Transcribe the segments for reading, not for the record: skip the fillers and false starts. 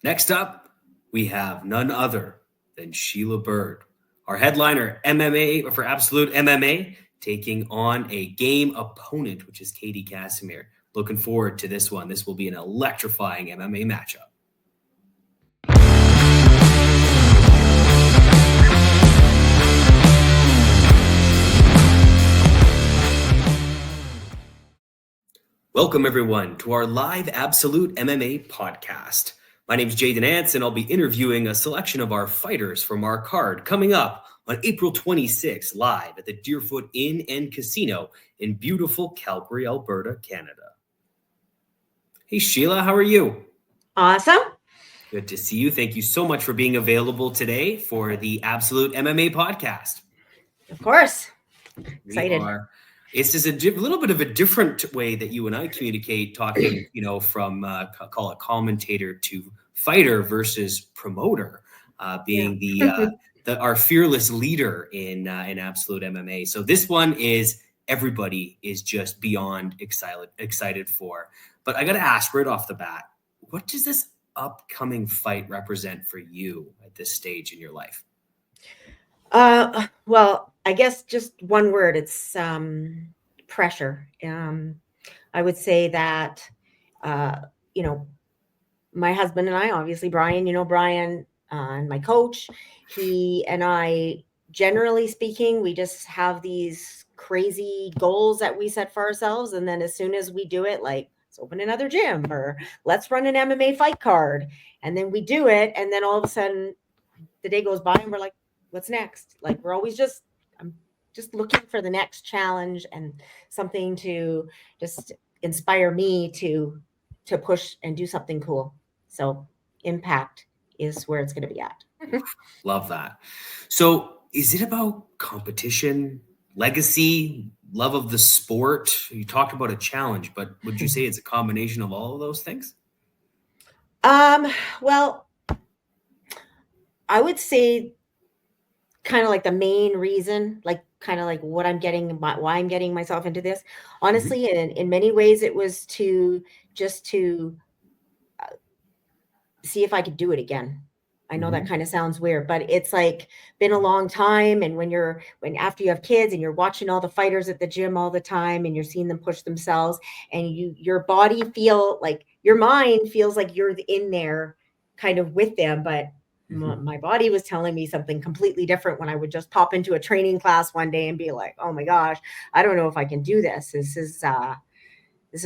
Next up, we have none other than Sheila Bird, our headliner MMA for Absolute MMA, taking on a game opponent, which is Katie Casimir. Looking forward to this one. This will be an electrifying MMA matchup. Welcome, everyone, to our live Absolute MMA podcast. My name is Jaden Ants, and I'll be interviewing a selection of our fighters from our card coming up on April 26th, live at the Deerfoot Inn and Casino in beautiful Calgary, Alberta, Canada. Hey, Sheila, how are you? Awesome. Good to see you. Thank you so much for being available today for the Absolute MMA podcast. Of course. Excited. This is a little bit of a different way that you and I communicate, talking, from call it commentator to fighter versus promoter, being our fearless leader in Absolute MMA. So this one is everybody is just beyond excited for. But I got to ask right off the bat, what does this upcoming fight represent for you at this stage in your life? Well, I guess just one word, it's pressure. I would say that, my husband and I, obviously Brian, Brian and my coach, he and I, generally speaking, we just have these crazy goals that we set for ourselves. And then as soon as we do it, like, let's open another gym or let's run an MMA fight card. And then we do it. And then all of a sudden the day goes by and we're like, what's next? Like, we're always I'm just looking for the next challenge and something to just inspire me to push and do something cool. So impact is where it's going to be at. Love that. So is it about competition, legacy, love of the sport? You talked about a challenge, but would you say it's a combination of all of those things? Well, I would say kind of like the main reason, like kind of like what I'm getting, why I'm getting myself into this. Honestly, in many ways, it was to see if I could do it again. I know that kind of sounds weird, but it's like been a long time. And when after you have kids and you're watching all the fighters at the gym all the time and you're seeing them push themselves and your body your mind feels like you're in there kind of with them. But my body was telling me something completely different when I would just pop into a training class one day and be like, oh my gosh, I don't know if I can do this. This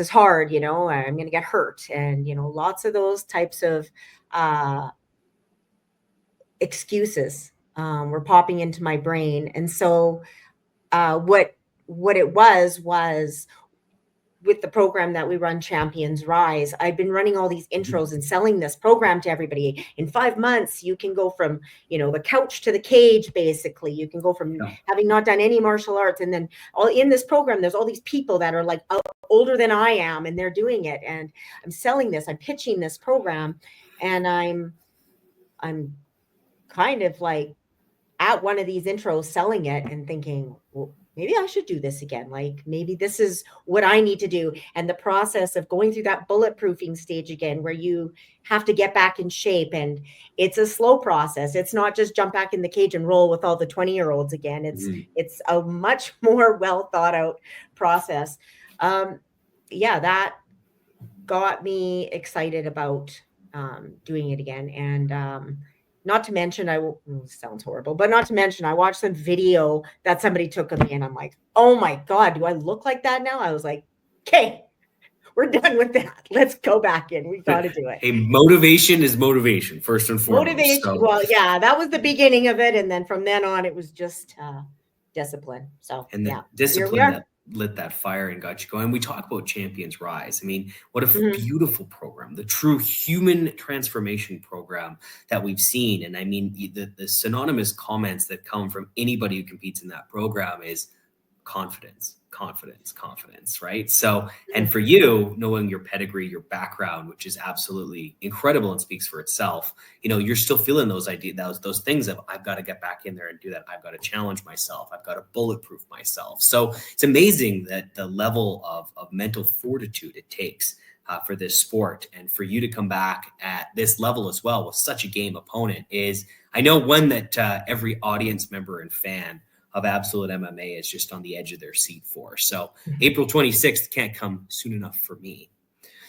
is hard, I'm going to get hurt. And, lots of those types of excuses were popping into my brain. And so what it was with the program that we run, Champions Rise, I've been running all these intros and selling this program to everybody. In 5 months, you can go from, the couch to the cage, basically. You can go from having not done any martial arts. And then all in this program, there's all these people that are like older than I am, and they're doing it. And I'm selling this, I'm pitching this program, and I'm kind of like at one of these intros selling it and thinking, well, maybe I should do this again. Like, maybe this is what I need to do. And the process of going through that bulletproofing stage again, where you have to get back in shape, and it's a slow process. It's not just jump back in the cage and roll with all the 20-year-olds again. It's a much more well thought out process. That got me excited about doing it again. And not to mention, sounds horrible, but not to mention, I watched some video that somebody took of me and I'm like, oh my God, do I look like that now? I was like, okay, we're done with that. Let's go back in. We got to do it. Hey, motivation is motivation, first and foremost. Motivation. So. Well, yeah, that was the beginning of it. And then from then on, it was just discipline. So, and the discipline that lit that fire and got you going. We talk about Champions Rise. I mean, what a beautiful program, the true human transformation program that we've seen. And I mean, the synonymous comments that come from anybody who competes in that program is confidence, right? So, and for you, knowing your pedigree, your background, which is absolutely incredible and speaks for itself, you're still feeling those ideas, those things of, I've got to get back in there and do that. I've got to challenge myself. I've got to bulletproof myself. So it's amazing that the level of mental fortitude it takes for this sport. And for you to come back at this level as well with such a game opponent is, I know, one that every audience member and fan of Absolute MMA is just on the edge of their seat for. So April 26th can't come soon enough for me.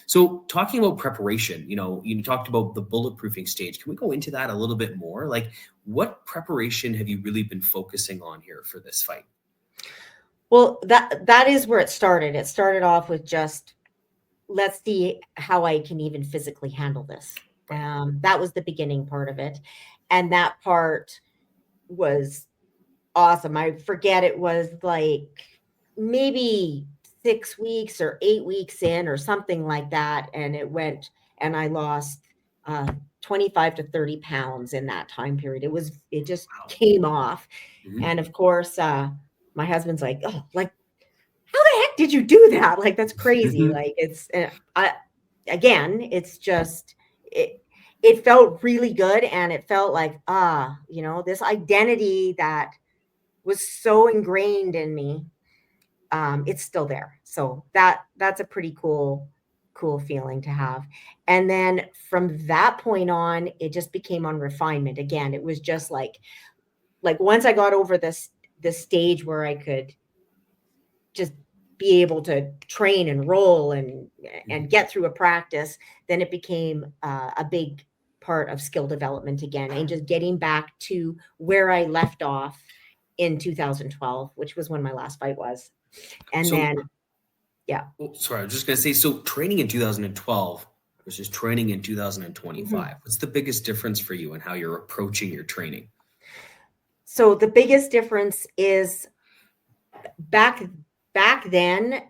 So talking about preparation, you talked about the bulletproofing stage. Can we go into that a little bit more? Like, what preparation have you really been focusing on here for this fight? Well, that is where it started. It started off with just, let's see how I can even physically handle this. That was the beginning part of it. And that part was awesome. I forget, it was like maybe 6 weeks or 8 weeks in or something like that. And it went, and I lost 25 to 30 pounds in that time period. It just came off. Mm-hmm. And of course, my husband's like, oh, like, how the heck did you do that? Like, that's crazy. Like, it's, it's just, it felt really good. And it felt like, this identity that was so ingrained in me, it's still there. So that's a pretty cool feeling to have. And then from that point on, it just became on refinement. Again, it was just like once I got over this stage where I could just be able to train and roll and get through a practice, then it became a big part of skill development again, and just getting back to where I left off in 2012, which was when my last fight was. And then, yeah. Oh, sorry, I was just going to say, so training in 2012 versus training in 2025, what's the biggest difference for you in how you're approaching your training? So the biggest difference is back then,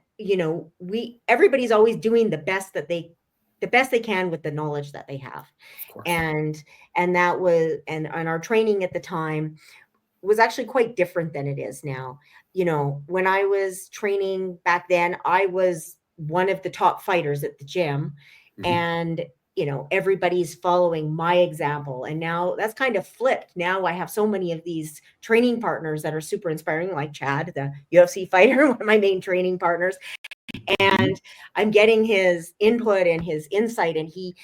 everybody's always doing the best they can with the knowledge that they have. And that was, and our training at the time was actually quite different than it is now. When I was training back then, I was one of the top fighters at the gym, and everybody's following my example. And now that's kind of flipped. Now I have so many of these training partners that are super inspiring, like Chad, the UFC fighter, one of my main training partners. And I'm getting his input and his insight, and he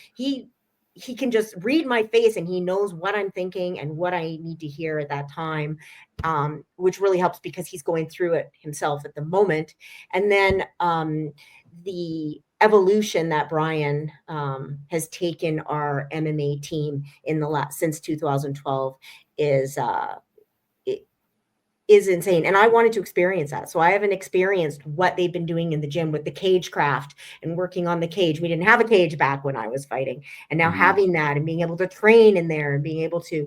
can just read my face, and he knows what I'm thinking and what I need to hear at that time, which really helps because he's going through it himself at the moment. And then the evolution that Brian has taken our MMA team since 2012 is insane. And I wanted to experience that. So I haven't experienced what they've been doing in the gym with the cage craft and working on the cage. We didn't have a cage back when I was fighting. And now having that and being able to train in there and being able to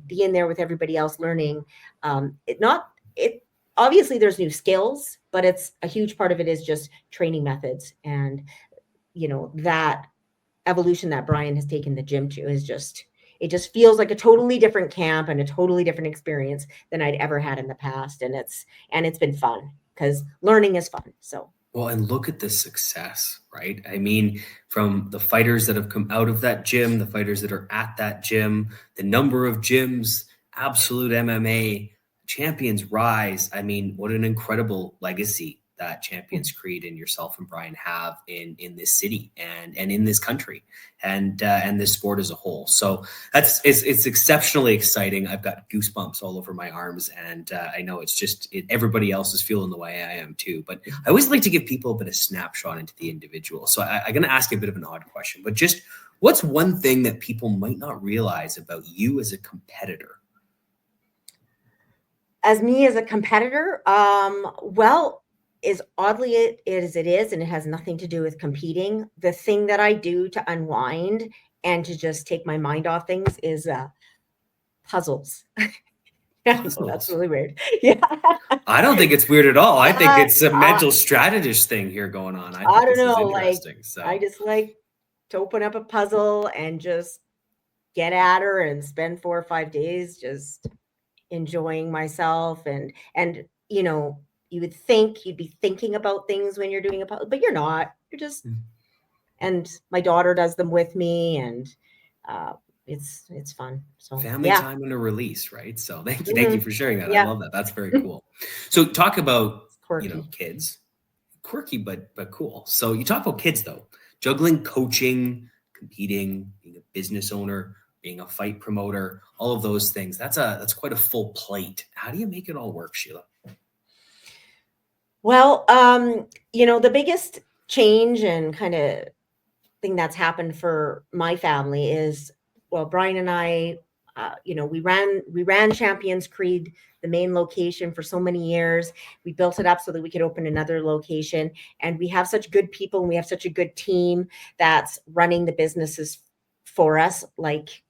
be in there with everybody else learning, obviously there's new skills, but it's a huge part of it is just training methods. And, that evolution that Brian has taken the gym to is just, it just feels like a totally different camp and a totally different experience than I'd ever had in the past. And it's been fun because learning is fun. So. Well, and look at the success, right? I mean, from the fighters that have come out of that gym, the fighters that are at that gym, the number of gyms, Absolute MMA, Champions Rise. I mean, what an incredible legacy that Champions Creed and yourself and Brian have in this city and in this country and this sport as a whole. So it's exceptionally exciting. I've got goosebumps all over my arms, and I know it's just everybody else is feeling the way I am too. But I always like to give people a bit of snapshot into the individual. So I'm going to ask you a bit of an odd question, but just what's one thing that people might not realize about you as a competitor? As me as a competitor, well, as oddly as it is, and it has nothing to do with competing, the thing that I do to unwind and to just take my mind off things is puzzles. Puzzles. That's really weird. Yeah. I don't think it's weird at all. I think it's a mental strategist thing here going on. I don't know. I just like to open up a puzzle and just get at her and spend 4 or 5 days just enjoying myself. And you would think you'd be thinking about things when you're doing a puzzle, but you're not. You're just, and my daughter does them with me, and it's fun. So family time and a release, right? So thank you for sharing that. I love that. That's very cool. So talk about quirky. Kids, quirky but cool. So you talk about kids though. juggling coaching, competing, being a business owner, being a fight promoter, all of those things. That's quite a full plate. How do you make it all work, Sheila? Well, the biggest change and kind of thing that's happened for my family is, well, Brian and I, we ran Champions Creed, the main location, for so many years. We built it up so that we could open another location, and we have such good people, and we have such a good team that's running the businesses for us, like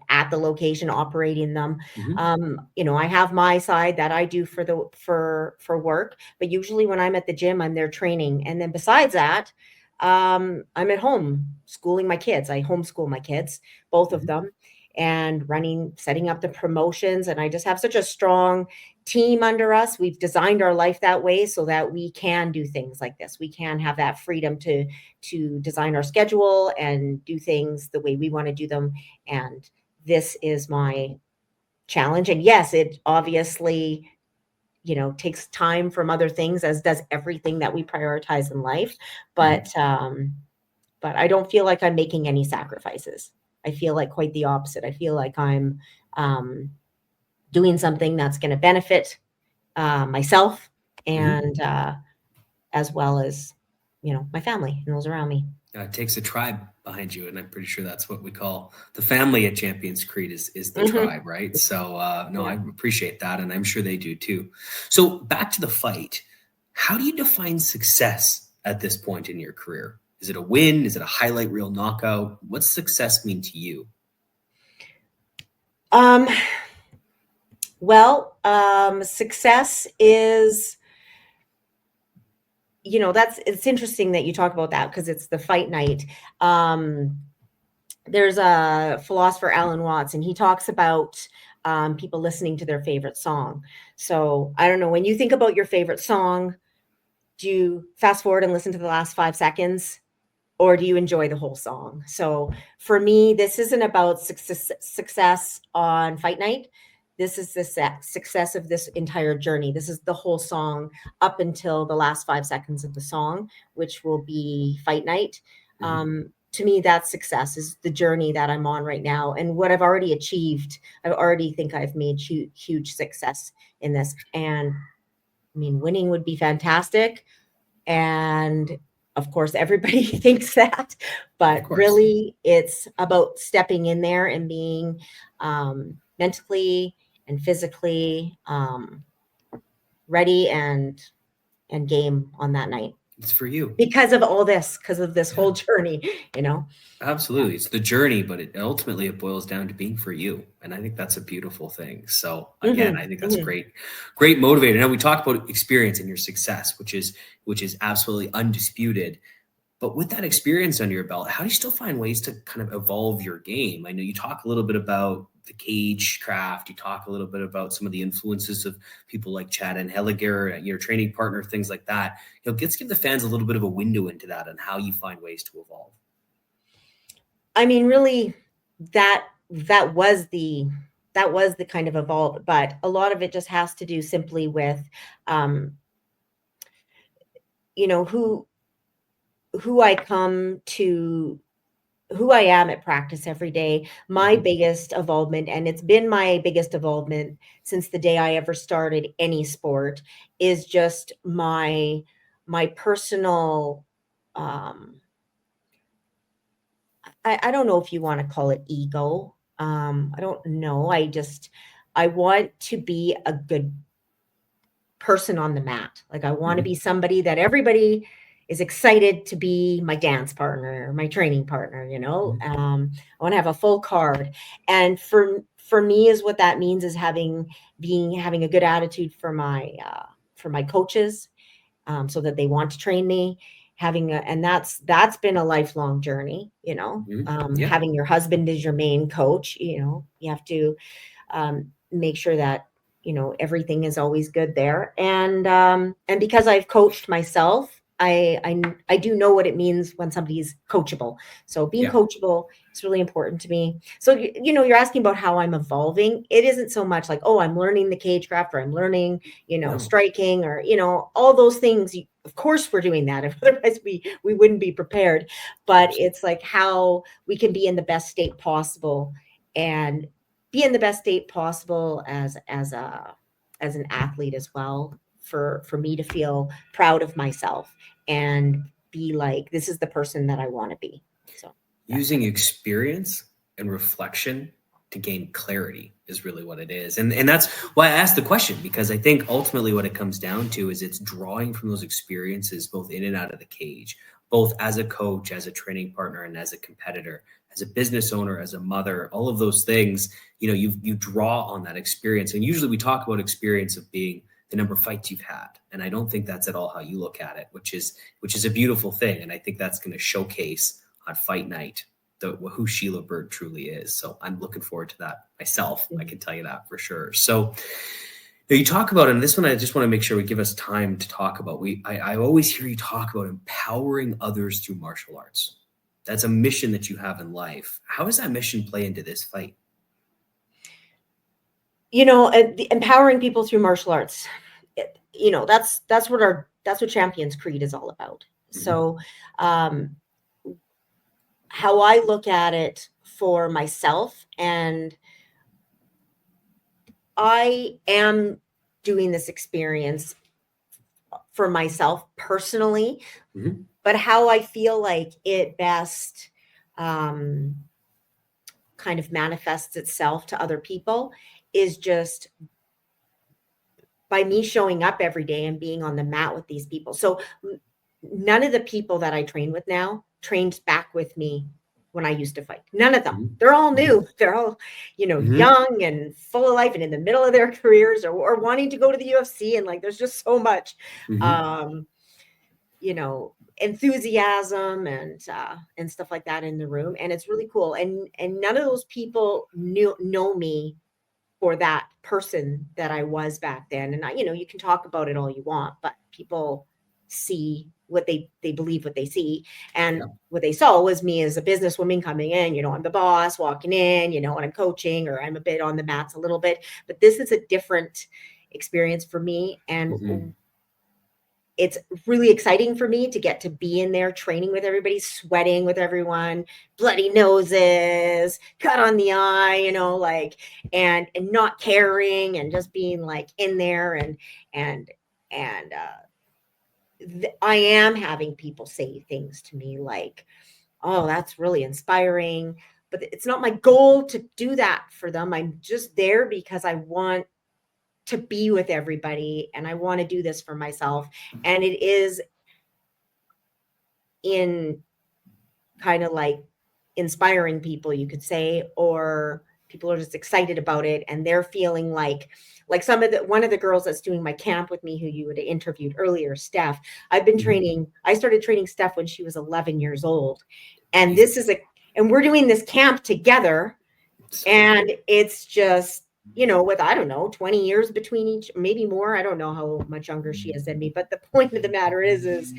at the location, operating them. I have my side that I do for work, but usually when I'm at the gym, I'm there training. And then besides that, I'm at home schooling my kids. I homeschool my kids, both of them, and setting up the promotions. And I just have such a strong team under us. We've designed our life that way so that we can do things like this. We can have that freedom to design our schedule and do things the way we want to do them. And this is my challenge. And yes, it obviously, takes time from other things, as does everything that we prioritize in life. But I don't feel like I'm making any sacrifices. I feel like quite the opposite. I feel like I'm doing something that's going to benefit myself and as well as, my family and those around me. It takes a tribe behind you, and I'm pretty sure that's what we call the family at Champions Creed is the tribe, right? So I appreciate that, and I'm sure they do too. So back to the fight. How do you define success at this point in your career? Is it a win? Is it a highlight reel knockout? What's success mean to you? Success is, it's interesting that you talk about that, because it's the fight night. There's a philosopher, Alan Watts, and he talks about people listening to their favorite song. So I don't know, when you think about your favorite song, do you fast forward and listen to the last 5 seconds, or do you enjoy the whole song? So for me, this isn't about success on fight night. This is the success of this entire journey. This is the whole song up until the last 5 seconds of the song, which will be fight night. To me, that success is the journey that I'm on right now. And what I've already achieved, I already think I've made huge success in this. And I mean, winning would be fantastic. And of course, everybody thinks that, but really it's about stepping in there and being mentally and physically ready and game on that night. It's for you. Because of all this, because of this whole journey, Absolutely. It's the journey, but ultimately it boils down to being for you. And I think that's a beautiful thing. So again, I think that's great motivator. Now we talk about experience and your success, which is absolutely undisputed. But with that experience under your belt, how do you still find ways to kind of evolve your game? I know you talk a little bit about the cage craft. You talk a little bit about some of the influences of people like Chad and Helliger, your training partner, things like that. Let's give the fans a little bit of a window into that and how you find ways to evolve. I mean, really, that was the kind of evolve, but a lot of it just has to do simply with, who I come to, who I am at practice every day. My biggest involvement, and it's been my biggest involvement since the day I ever started any sport, is just my personal, I don't know if you want to call it ego. I don't know. I want to be a good person on the mat. Like, I want to be somebody that everybody is excited to be my dance partner, my training partner, I want to have a full card. And for me, is what that means is having a good attitude for my coaches, so that they want to train me, and that's been a lifelong journey, having your husband as your main coach, you have to make sure that, everything is always good there. And because I've coached myself, I do know what it means when somebody's coachable. So being coachable is It's really important to me. So, you know, you're asking about how I'm evolving. It isn't so much like, oh, I'm learning the cage craft, or I'm learning, you know, striking, or, you know, all those things. Of course we're doing that. Otherwise we wouldn't be prepared. But it's like how we can be in the best state possible, and be in the best state possible as an athlete as well, for me to feel proud of myself and be like, this is the person that I want to be. So using experience and reflection to gain clarity is really what it is. And that's why I asked the question, because I think ultimately what it comes down to is it's drawing from those experiences, both in and out of the cage, both as a coach, as a training partner, and as a competitor, as a business owner, as a mother, all of those things, you know, you draw on that experience. And usually we talk about experience of being the number of fights you've had. And I don't think that's at all how you look at it, which is a beautiful thing. And I think that's going to showcase on fight night who Sheila Bird truly is. So I'm looking forward to that myself. I can tell you that for sure. So you talk about, and this one I just want to make sure we give us time to talk about. I always hear you talk about empowering others through martial arts. That's a mission that you have in life. How does that mission play into this fight? You know, empowering people through martial arts, you know, that's what Champions Creed is all about. Mm-hmm. So how I look at it for myself, and I am doing this experience for myself personally, mm-hmm. but how I feel like it best kind of manifests itself to other people is just by me showing up every day and being on the mat with these people. So none of the people that I train with now trained back with me when I used to fight. None of them. Mm-hmm. They're all new. They're all, you know, mm-hmm. young and full of life and in the middle of their careers, or wanting to go to the UFC. And like, there's just so much, mm-hmm. You know, enthusiasm and stuff like that in the room. And it's really cool. And none of those people know me for that person that I was back then. And you know, you can talk about it all you want, but people see what they believe what they see. And what they saw was me as a businesswoman coming in, you know, I'm the boss walking in, you know, and I'm coaching, or I'm a bit on the mats a little bit, but this is a different experience for me. And mm-hmm. it's really exciting for me to get to be in there training with everybody, sweating with everyone, bloody noses, cut on the eye, you know, like, and not caring, and just being like in there. And I am having people say things to me like, oh, that's really inspiring. But it's not my goal to do that for them. I'm just there because I want to be with everybody, and I want to do this for myself. And it is in kind of like inspiring people, you could say, or people are just excited about it, and they're feeling like one of the girls that's doing my camp with me, who you had interviewed earlier, Steph. I've been training. I started training Steph when she was 11 years old, and and we're doing this camp together, and it's just, you know, with, I don't know, 20 years between each, maybe more. I don't know how much younger she is than me, but the point of the matter is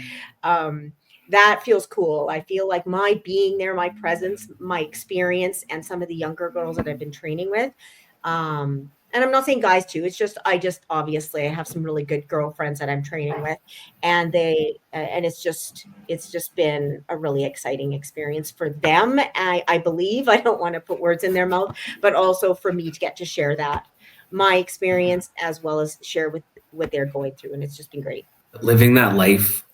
that feels cool. I feel like my being there, my presence, my experience, and some of the younger girls that I've been training with. And I'm not saying guys too. It's just, obviously I have some really good girlfriends that I'm training with, and it's just been a really exciting experience for them. I believe, I don't want to put words in their mouth, but also for me to get to share that, my experience, as well as share with what they're going through. And it's just been great. Living that life,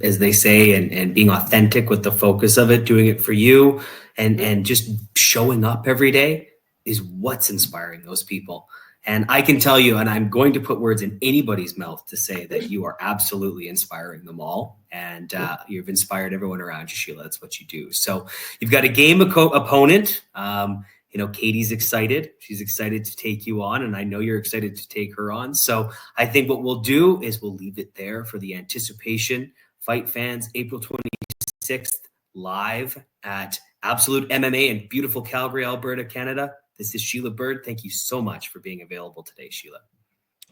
as they say, and being authentic with the focus of it, doing it for you, and just showing up every day is what's inspiring those people. And I can tell you, and I'm going to put words in anybody's mouth to say that you are absolutely inspiring them all. And you've inspired everyone around you, Sheila. That's what you do. So you've got a game opponent. You know, Katie's excited. She's excited to take you on, and I know you're excited to take her on. So I think what we'll do is we'll leave it there for the anticipation. Fight fans, April 26th, live at Absolute MMA in beautiful Calgary, Alberta, Canada. This is Sheila Bird. Thank you so much for being available today, Sheila.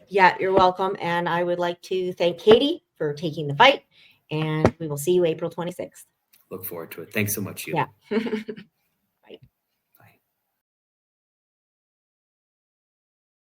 Yeah, you're welcome. And I would like to thank Katie for taking the fight. And we will see you April 26th. Look forward to it. Thanks so much, Sheila. Yeah.